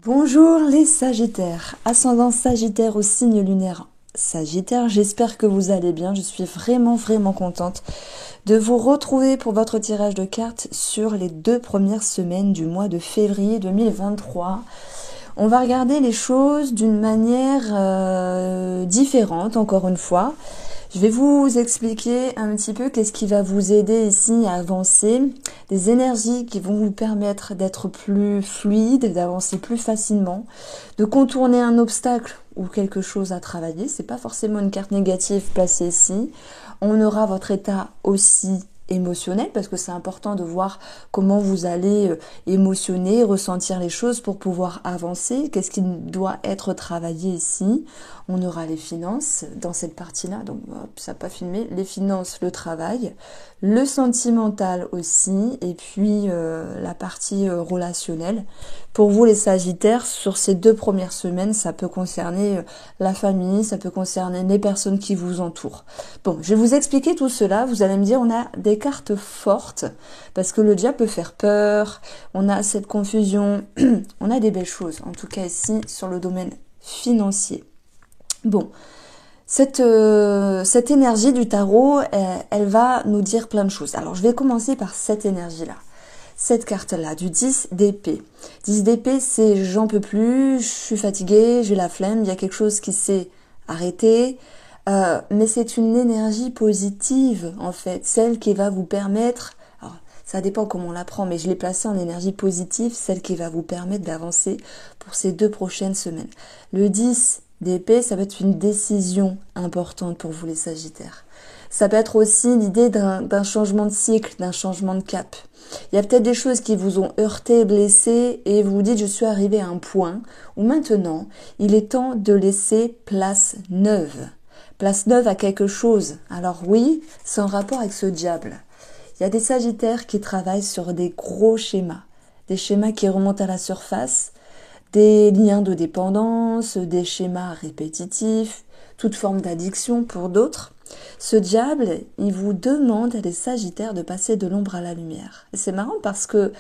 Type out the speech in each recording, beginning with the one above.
Bonjour les Sagittaires, ascendant Sagittaire au signe lunaire Sagittaire, j'espère que vous allez bien, je suis vraiment contente de vous retrouver pour votre tirage de cartes sur les 2 premières semaines du mois de février 2023. On va regarder les choses d'une manière différente, encore une fois. Je vais vous expliquer un petit peu qu'est-ce qui va vous aider ici à avancer, des énergies qui vont vous permettre d'être plus fluide, d'avancer plus facilement, de contourner un obstacle ou quelque chose à travailler. C'est pas forcément une carte négative placée ici. On aura votre état aussi émotionnel parce que c'est important de voir comment vous allez émotionner, ressentir les choses pour pouvoir avancer. Qu'est-ce qui doit être travaillé ici? On aura les finances dans cette partie-là, donc hop, ça n'a pas filmé. Les finances, le travail, le sentimental aussi, et puis la partie relationnelle. Pour vous les Sagittaires, sur ces 2 premières semaines, ça peut concerner la famille, ça peut concerner les personnes qui vous entourent. Bon, je vais vous expliquer tout cela. Vous allez me dire, on a des cartes fortes, parce que le diable peut faire peur, on a cette confusion, on a des belles choses, en tout cas ici, sur le domaine financier. Bon, cette énergie du tarot, elle va nous dire plein de choses. Alors, je vais commencer par cette énergie-là. Cette carte-là, du 10 d'épée. 10 d'épée, c'est j'en peux plus, je suis fatiguée, j'ai la flemme, il y a quelque chose qui s'est arrêté. Mais c'est une énergie positive, en fait, celle qui va vous permettre... Alors, ça dépend comment on la prend, mais je l'ai placée en énergie positive, celle qui va vous permettre d'avancer pour ces 2 prochaines semaines. Le 10 d'épée, ça va être une décision importante pour vous les Sagittaires. Ça peut être aussi l'idée d'un changement de cycle, d'un changement de cap. Il y a peut-être des choses qui vous ont heurté, blessé, et vous vous dites je suis arrivé à un point où maintenant il est temps de laisser place neuve. Place neuve à quelque chose. Alors oui, c'est en rapport avec ce diable. Il y a des Sagittaires qui travaillent sur des gros schémas, des schémas qui remontent à la surface, des liens de dépendance, des schémas répétitifs, toute forme d'addiction pour d'autres. Ce diable, il vous demande, les Sagittaires, de passer de l'ombre à la lumière. Et c'est marrant parce que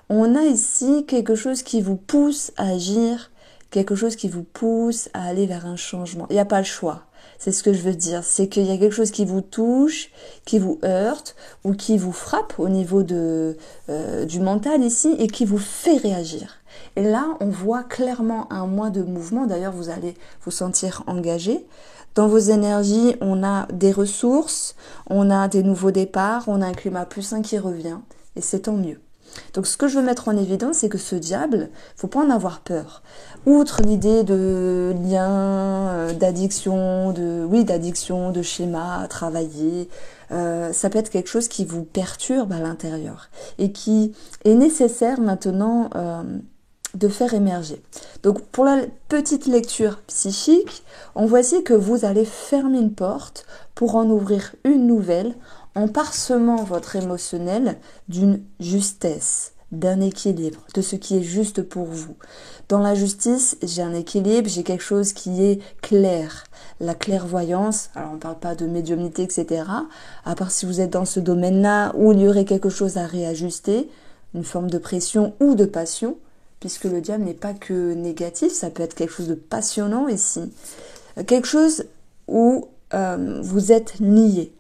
on a ici quelque chose qui vous pousse à agir, quelque chose qui vous pousse à aller vers un changement. Il n'y a pas le choix. C'est ce que je veux dire. C'est qu'il y a quelque chose qui vous touche, qui vous heurte ou qui vous frappe au niveau du mental ici et qui vous fait réagir. Et là, on voit clairement un mois de mouvement. D'ailleurs, vous allez vous sentir engagé. Dans vos énergies, on a des ressources, on a des nouveaux départs, on a un climat plus sain qui revient. Et c'est tant mieux. Donc ce que je veux mettre en évidence, c'est que ce diable, faut pas en avoir peur. Outre l'idée de lien, d'addiction, de schéma à travailler, ça peut être quelque chose qui vous perturbe à l'intérieur et qui est nécessaire maintenant de faire émerger. Donc pour la petite lecture psychique, on voit ici que vous allez fermer une porte pour en ouvrir une nouvelle en parsemant votre émotionnel d'une justesse, d'un équilibre, de ce qui est juste pour vous. Dans la justice, j'ai un équilibre, j'ai quelque chose qui est clair. La clairvoyance, alors on ne parle pas de médiumnité, etc. À part si vous êtes dans ce domaine-là où il y aurait quelque chose à réajuster, une forme de pression ou de passion, puisque le diable n'est pas que négatif, ça peut être quelque chose de passionnant ici. Quelque chose où vous êtes lié.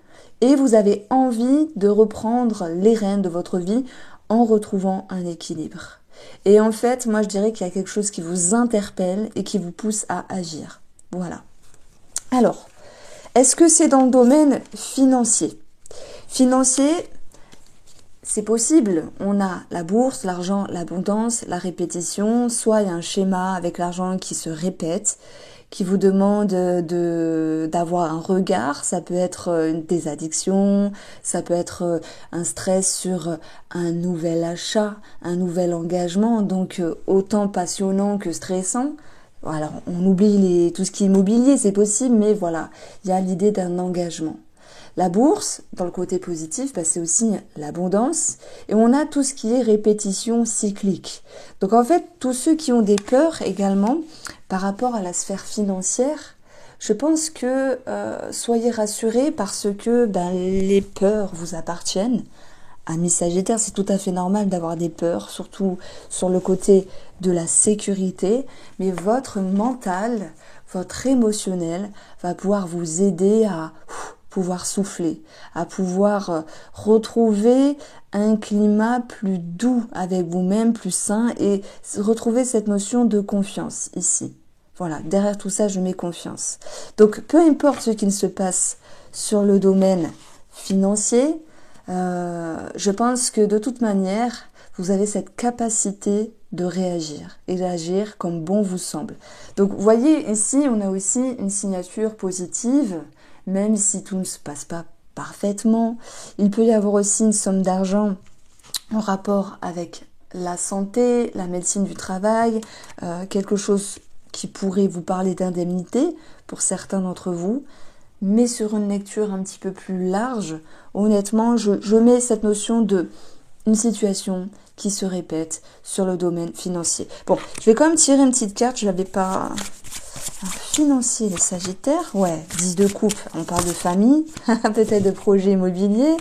Et vous avez envie de reprendre les rênes de votre vie en retrouvant un équilibre. Et en fait, moi je dirais qu'il y a quelque chose qui vous interpelle et qui vous pousse à agir. Voilà. Alors, est-ce que c'est dans le domaine financier? Financier, c'est possible. On a la bourse, l'argent, l'abondance, la répétition. Soit il y a un schéma avec l'argent qui se répète, qui vous demande d'avoir un regard. Ça peut être des addictions, ça peut être un stress sur un nouvel achat, un nouvel engagement, donc autant passionnant que stressant. Alors on oublie tout ce qui est immobilier, c'est possible, mais voilà, il y a l'idée d'un engagement. La bourse, dans le côté positif, c'est aussi l'abondance. Et on a tout ce qui est répétition cyclique. Donc en fait, tous ceux qui ont des peurs également par rapport à la sphère financière, je pense que soyez rassurés parce que les peurs vous appartiennent. Amis Sagittaire, c'est tout à fait normal d'avoir des peurs, surtout sur le côté de la sécurité, mais votre mental, votre émotionnel va pouvoir vous aider à pouvoir souffler, à pouvoir retrouver un climat plus doux avec vous-même, plus sain, et retrouver cette notion de confiance ici. Voilà, derrière tout ça, je mets confiance. Donc, peu importe ce qu'il se passe sur le domaine financier, je pense que de toute manière, vous avez cette capacité de réagir et d'agir comme bon vous semble. Donc, vous voyez, ici, on a aussi une signature positive, même si tout ne se passe pas parfaitement. Il peut y avoir aussi une somme d'argent en rapport avec la santé, la médecine du travail, quelque chose qui pourrait vous parler d'indemnité pour certains d'entre vous. Mais sur une lecture un petit peu plus large, honnêtement, je mets cette notion de une situation qui se répète sur le domaine financier. Bon, je vais quand même tirer une petite carte, je l'avais pas... Financier, les Sagittaires, ouais, 10 de coupe, on parle de famille, peut-être de projet immobilier.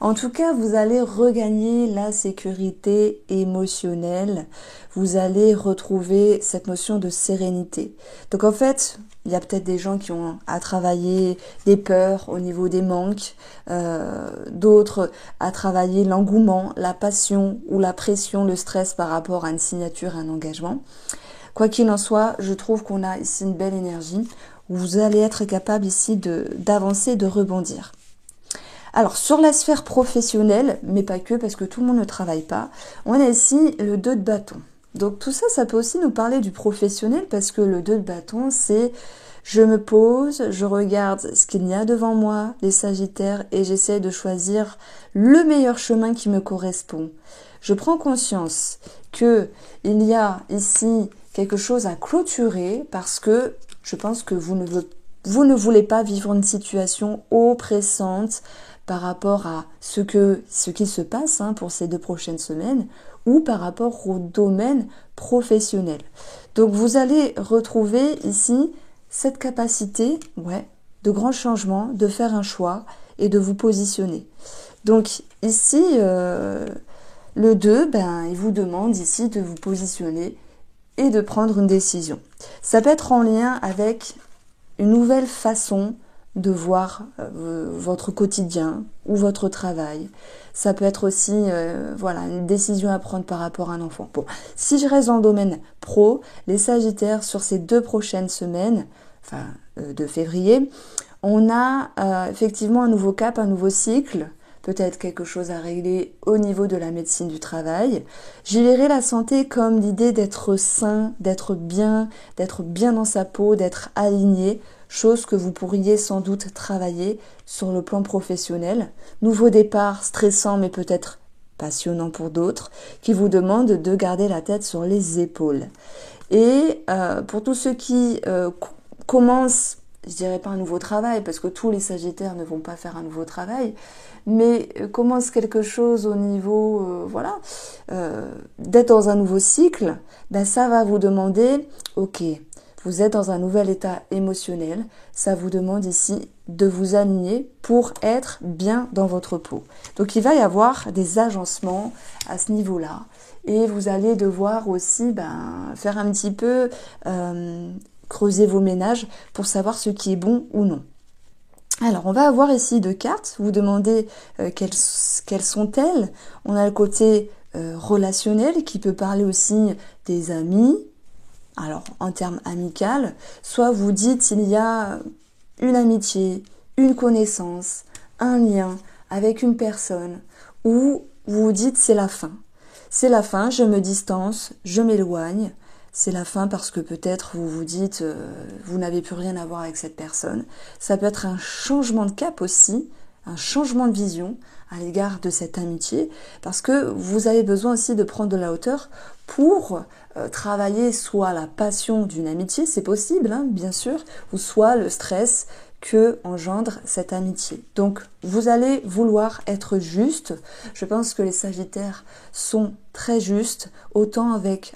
En tout cas, vous allez regagner la sécurité émotionnelle, vous allez retrouver cette notion de sérénité. Donc en fait, il y a peut-être des gens qui ont à travailler des peurs au niveau des manques, d'autres à travailler l'engouement, la passion ou la pression, le stress par rapport à une signature, à un engagement. Quoi qu'il en soit, je trouve qu'on a ici une belle énergie où vous allez être capable ici d'avancer, de rebondir. Alors, sur la sphère professionnelle, mais pas que, parce que tout le monde ne travaille pas, on a ici le 2 de bâton. Donc tout ça, ça peut aussi nous parler du professionnel, parce que le 2 de bâton, c'est je me pose, je regarde ce qu'il y a devant moi, les Sagittaires, et j'essaie de choisir le meilleur chemin qui me correspond. Je prends conscience que il y a ici quelque chose à clôturer parce que je pense que vous ne voulez pas vivre une situation oppressante par rapport à ce qui se passe pour ces 2 prochaines semaines ou par rapport au domaine professionnel. Donc vous allez retrouver ici cette capacité de grands changements, de faire un choix et de vous positionner. Donc ici, le 2, il vous demande ici de vous positionner et de prendre une décision. Ça peut être en lien avec une nouvelle façon de voir votre quotidien ou votre travail. Ça peut être aussi une décision à prendre par rapport à un enfant. Bon, si je reste dans le domaine pro, les Sagittaires, sur ces 2 prochaines semaines, de février, on a effectivement un nouveau cap, un nouveau cycle, peut-être quelque chose à régler au niveau de la médecine du travail. J'y verrai la santé comme l'idée d'être sain, d'être bien dans sa peau, d'être aligné, chose que vous pourriez sans doute travailler sur le plan professionnel. Nouveau départ stressant mais peut-être passionnant pour d'autres, qui vous demande de garder la tête sur les épaules. Et pour tous ceux qui commencent, je dirais pas un nouveau travail, parce que tous les Sagittaires ne vont pas faire un nouveau travail, mais commence quelque chose au niveau, d'être dans un nouveau cycle, ça va vous demander, ok, vous êtes dans un nouvel état émotionnel, ça vous demande ici de vous aligner pour être bien dans votre peau. Donc il va y avoir des agencements à ce niveau-là, et vous allez devoir aussi faire un petit peu creuser vos ménages pour savoir ce qui est bon ou non. Alors, on va avoir ici 2 cartes. Vous demandez quelles sont-elles. On a le côté relationnel qui peut parler aussi des amis. Alors, en termes amical, soit vous dites il y a une amitié, une connaissance, un lien avec une personne, ou vous vous dites c'est la fin. C'est la fin, je me distance, je m'éloigne. C'est la fin parce que peut-être vous vous dites vous n'avez plus rien à voir avec cette personne. Ça peut être un changement de cap aussi, un changement de vision à l'égard de cette amitié, parce que vous avez besoin aussi de prendre de la hauteur pour travailler soit la passion d'une amitié, c'est possible, bien sûr, ou soit le stress que engendre cette amitié. Donc, vous allez vouloir être juste. Je pense que les Sagittaires sont très justes, autant avec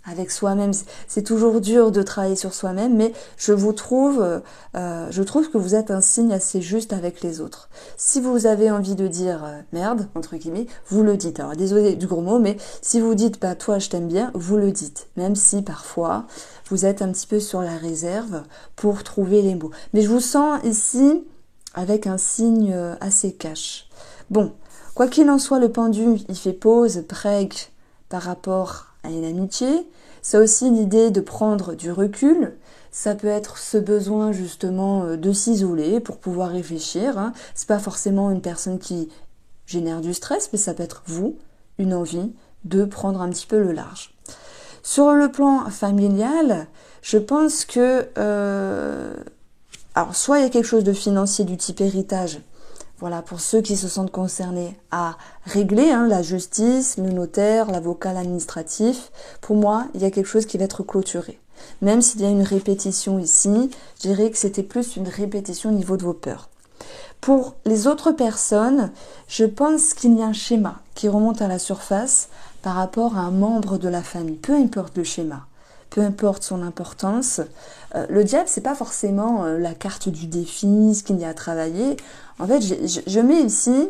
avec soi-même. C'est toujours dur de travailler sur soi-même, mais je trouve que vous êtes un signe assez juste avec les autres. Si vous avez envie de dire merde, entre guillemets, vous le dites. Alors désolé du gros mot, mais si vous dites bah toi je t'aime bien, vous le dites. Même si parfois vous êtes un petit peu sur la réserve pour trouver les mots. Mais je vous sens ici avec un signe assez cash. Bon, quoi qu'il en soit, le pendu, il fait pause, break par rapport à une amitié. C'est aussi l'idée de prendre du recul. Ça peut être ce besoin justement de s'isoler pour pouvoir réfléchir. Hein. C'est pas forcément une personne qui génère du stress, mais ça peut être vous, une envie de prendre un petit peu le large. Sur le plan familial, je pense que alors soit il y a quelque chose de financier du type héritage. Voilà, pour ceux qui se sentent concernés à régler, hein, la justice, le notaire, l'avocat, l'administratif. Pour moi, il y a quelque chose qui va être clôturé. Même s'il y a une répétition ici, je dirais que c'était plus une répétition au niveau de vos peurs. Pour les autres personnes, je pense qu'il y a un schéma qui remonte à la surface par rapport à un membre de la famille. Peu importe le schéma, peu importe son importance. Le diable, c'est pas forcément la carte du défi, ce qu'il y a à travailler. En fait, je mets ici,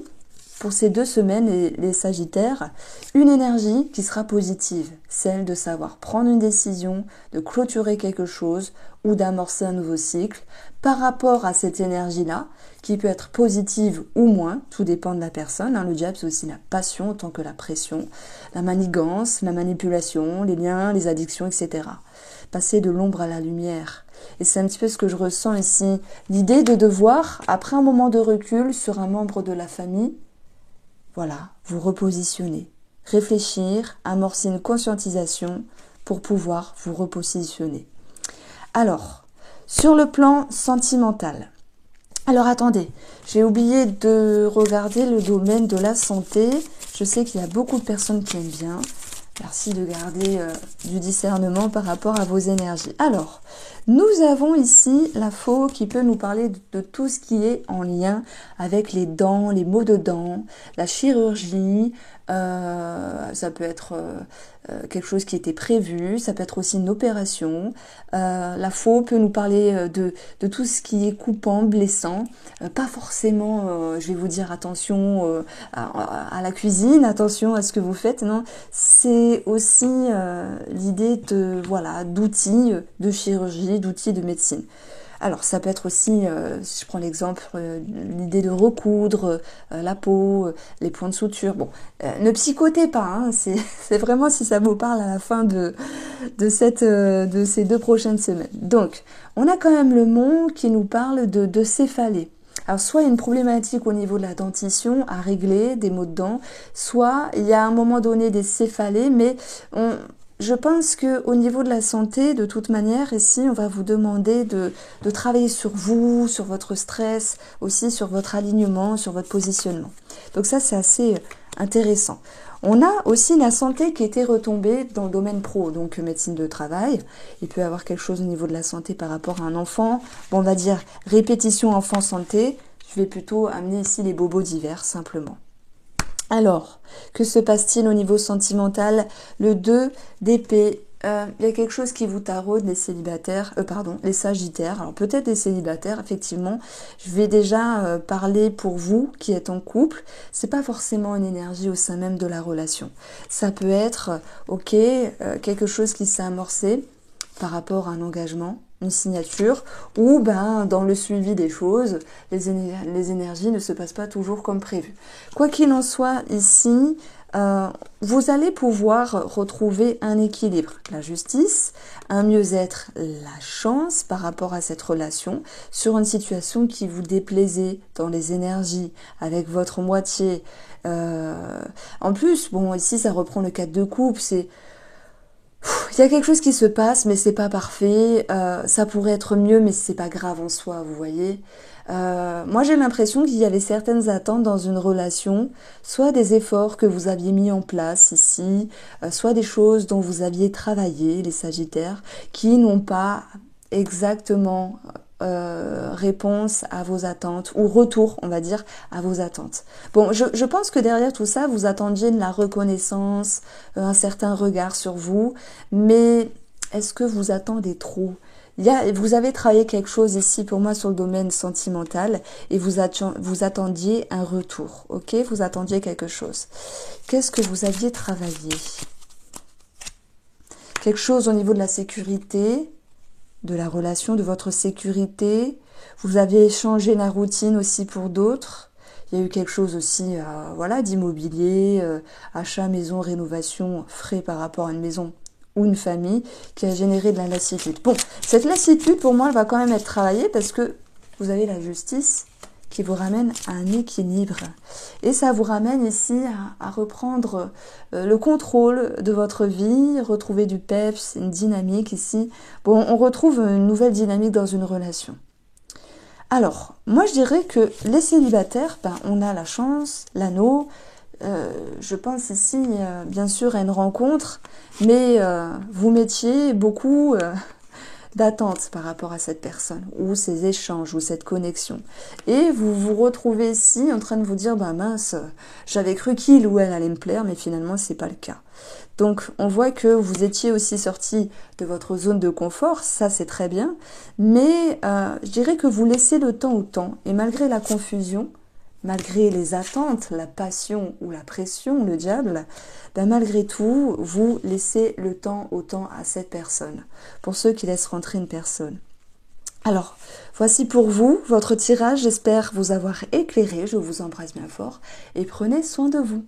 pour ces 2 semaines, les Sagittaires, une énergie qui sera positive. Celle de savoir prendre une décision, de clôturer quelque chose ou d'amorcer un nouveau cycle. Par rapport à cette énergie-là, qui peut être positive ou moins, tout dépend de la personne. Hein. Le diable, c'est aussi la passion autant que la pression, la manigance, la manipulation, les liens, les addictions, etc. Passer de l'ombre à la lumière. Et c'est un petit peu ce que je ressens ici. L'idée de devoir, après un moment de recul sur un membre de la famille, voilà, vous repositionner, réfléchir, amorcer une conscientisation pour pouvoir vous repositionner. Alors, sur le plan sentimental. Alors attendez, j'ai oublié de regarder le domaine de la santé. Je sais qu'il y a beaucoup de personnes qui aiment bien. Merci de garder du discernement par rapport à vos énergies. Alors, nous avons ici la faux qui peut nous parler de tout ce qui est en lien avec les dents, les maux de dents, la chirurgie. Ça peut être quelque chose qui était prévu, ça peut être aussi une opération. La faux peut nous parler de tout ce qui est coupant, blessant. Pas forcément, je vais vous dire attention à la cuisine, attention à ce que vous faites. Non, c'est aussi l'idée de voilà d'outils de chirurgie, d'outils de médecine. Alors ça peut être aussi, si je prends l'exemple, l'idée de recoudre la peau, les points de suture. Bon, ne psychotez pas, hein, c'est vraiment si ça vous parle à la fin de ces 2 prochaines semaines. Donc, on a quand même le mont qui nous parle de céphalée. Alors soit il y a une problématique au niveau de la dentition à régler, des maux de dents, soit il y a à un moment donné des céphalées, mais je pense que au niveau de la santé, de toute manière, ici, on va vous demander de travailler sur vous, sur votre stress, aussi sur votre alignement, sur votre positionnement. Donc ça, c'est assez intéressant. On a aussi la santé qui était retombée dans le domaine pro, donc médecine de travail. Il peut y avoir quelque chose au niveau de la santé par rapport à un enfant. Bon, on va dire répétition enfant-santé. Je vais plutôt amener ici les bobos divers, simplement. Alors, que se passe-t-il au niveau sentimental? Le 2 d'épée. Il y a quelque chose qui vous taraude, les célibataires, les sagittaires. Alors peut-être les célibataires, effectivement. Je vais déjà parler pour vous qui êtes en couple. C'est pas forcément une énergie au sein même de la relation. Ça peut être, quelque chose qui s'est amorcé par rapport à un engagement, une signature, ou dans le suivi des choses, les énergies ne se passent pas toujours comme prévu. Quoi qu'il en soit, ici, vous allez pouvoir retrouver un équilibre, la justice, un mieux-être, la chance par rapport à cette relation, sur une situation qui vous déplaisait dans les énergies, avec votre moitié. En plus, bon, ici ça reprend le cadre de couple, il y a quelque chose qui se passe, mais c'est pas parfait. Ça pourrait être mieux, mais c'est pas grave en soi, vous voyez. Moi, j'ai l'impression qu'il y avait certaines attentes dans une relation, soit des efforts que vous aviez mis en place ici, soit des choses dont vous aviez travaillé, les Sagittaires, qui n'ont pas exactement réponse à vos attentes, ou retour, on va dire, à vos attentes. Bon, je pense que derrière tout ça, vous attendiez de la reconnaissance, un certain regard sur vous, mais est-ce que vous attendez trop ? Vous avez travaillé quelque chose ici pour moi sur le domaine sentimental et vous attendiez un retour, ok? Vous attendiez quelque chose. Qu'est-ce que vous aviez travaillé? Quelque chose au niveau de la sécurité, de la relation, de votre sécurité. Vous avez changé la routine aussi pour d'autres. Il y a eu quelque chose aussi, voilà, d'immobilier, achat, maison, rénovation, frais par rapport à une maison ou une famille qui a généré de la lassitude. Bon, cette lassitude, pour moi, elle va quand même être travaillée parce que vous avez la justice qui vous ramène à un équilibre. Et ça vous ramène ici à reprendre le contrôle de votre vie, retrouver du peps, une dynamique ici. Bon, on retrouve une nouvelle dynamique dans une relation. Alors, moi je dirais que les célibataires, on a la chance, l'anneau. Je pense ici, bien sûr, à une rencontre, mais vous mettiez beaucoup d'attente par rapport à cette personne, ou ces échanges, ou cette connexion. Et vous vous retrouvez ici en train de vous dire, mince, j'avais cru qu'il ou elle allait me plaire, mais finalement, c'est pas le cas. Donc, on voit que vous étiez aussi sorti de votre zone de confort, ça c'est très bien, mais je dirais que vous laissez le temps au temps, et malgré la confusion, malgré les attentes, la passion ou la pression, le diable, malgré tout, vous laissez le temps au temps à cette personne. Pour ceux qui laissent rentrer une personne. Alors, voici pour vous votre tirage. J'espère vous avoir éclairé. Je vous embrasse bien fort et prenez soin de vous.